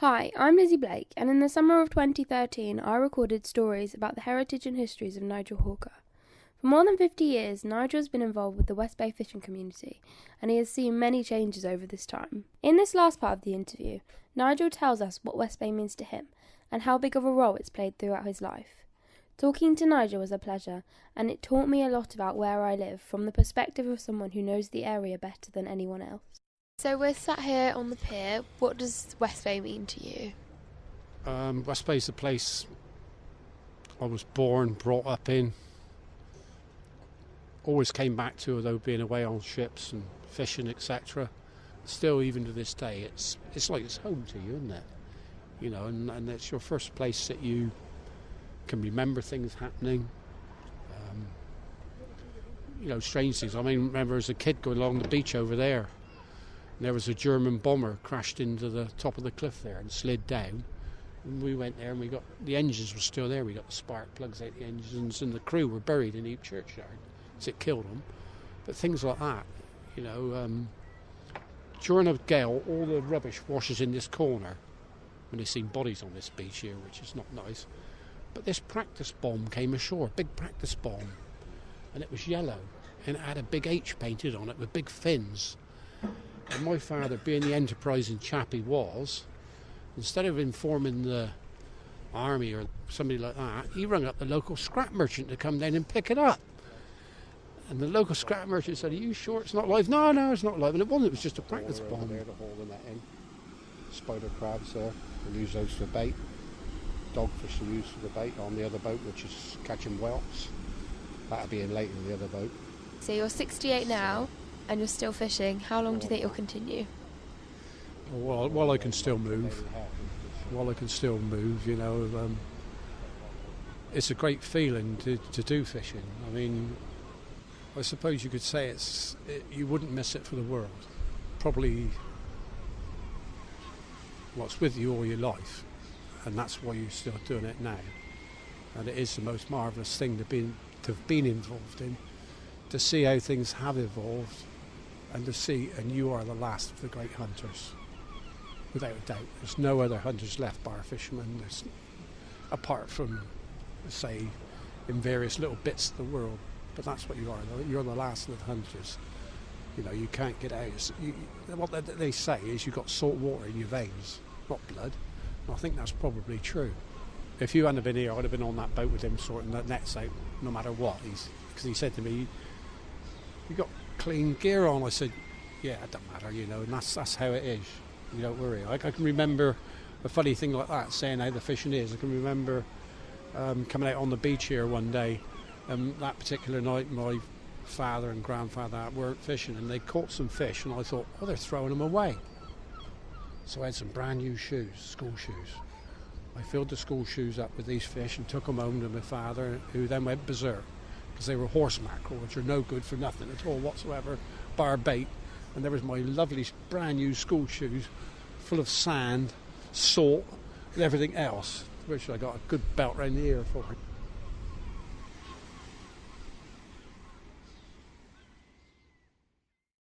Hi, I'm Lizzie Blake, and in the summer of 2013 I recorded stories about the heritage and histories of Nigel Hawker. For more than 50 years, Nigel has been involved with the West Bay fishing community, and he has seen many changes over this time. In this last part of the interview, Nigel tells us what West Bay means to him, and how big of a role it's played throughout his life. Talking to Nigel was a pleasure, and it taught me a lot about where I live from the perspective of someone who knows the area better than anyone else. So we're sat here on the pier. What does West Bay mean to you? West Bay's the place I was born, brought up in. Always came back to, although being away on ships and fishing, etc. Still, even to this day, it's like it's home to you, isn't it? You know, and it's your first place that you can remember things happening. Strange things. I remember as a kid going along the beach over there. And there was a German bomber crashed into the top of the cliff there and slid down. And we went there and the engines were still there. We got the spark plugs out the engines, and the crew were buried in Eep churchyard, so it killed them. But things like that, during a gale, all the rubbish washes in this corner. When they've seen bodies on this beach here, which is not nice. But this practice bomb came ashore, big practice bomb, and it was yellow, and it had a big H painted on it with big fins. And my father, being the enterprising chap he was, instead of informing the army or somebody like that, he rang up the local scrap merchant to come down and pick it up. And the local scrap merchant said, "Are you sure it's not live?" No, it's not live. And it wasn't, it was just a practice bomb. There to haul the net in. Spider crabs there, we'll use those for bait. Dogfish will use for the bait on the other boat, which is catching whelks. That'll be in later in the other boat. So you're 68 now, and you're still fishing. How long do you think you'll continue? While I can still move. It's a great feeling to do fishing. I suppose you could say you wouldn't miss it for the world. Probably, it's with you all your life, and that's why you're still doing it now. And it is the most marvellous thing to have been involved in, to see how things have evolved, and you are the last of the great hunters, without a doubt. There's no other hunters left bar fishermen, apart from, say, in various little bits of the world. But that's what you are. You're the last of the hunters. You can't get out. What they say is you've got salt water in your veins, not blood. And I think that's probably true. If you hadn't been here, I'd have been on that boat with him sorting the nets out, no matter what. Because he said to me, "You got clean gear on." I said, "Yeah, it don't matter, and that's how it is. You don't worry." I can remember a funny thing like that, saying how the fishing is. I can remember coming out on the beach here one day, that particular night my father and grandfather weren't fishing, and they caught some fish, and I thought, they're throwing them away. So I had some brand new shoes, school shoes. I filled the school shoes up with these fish and took them home to my father, who then went berserk, because they were horse mackerel, which are no good for nothing at all whatsoever, bar bait. And there was my lovely brand new school shoes full of sand, salt and everything else, which I got a good belt round the ear for.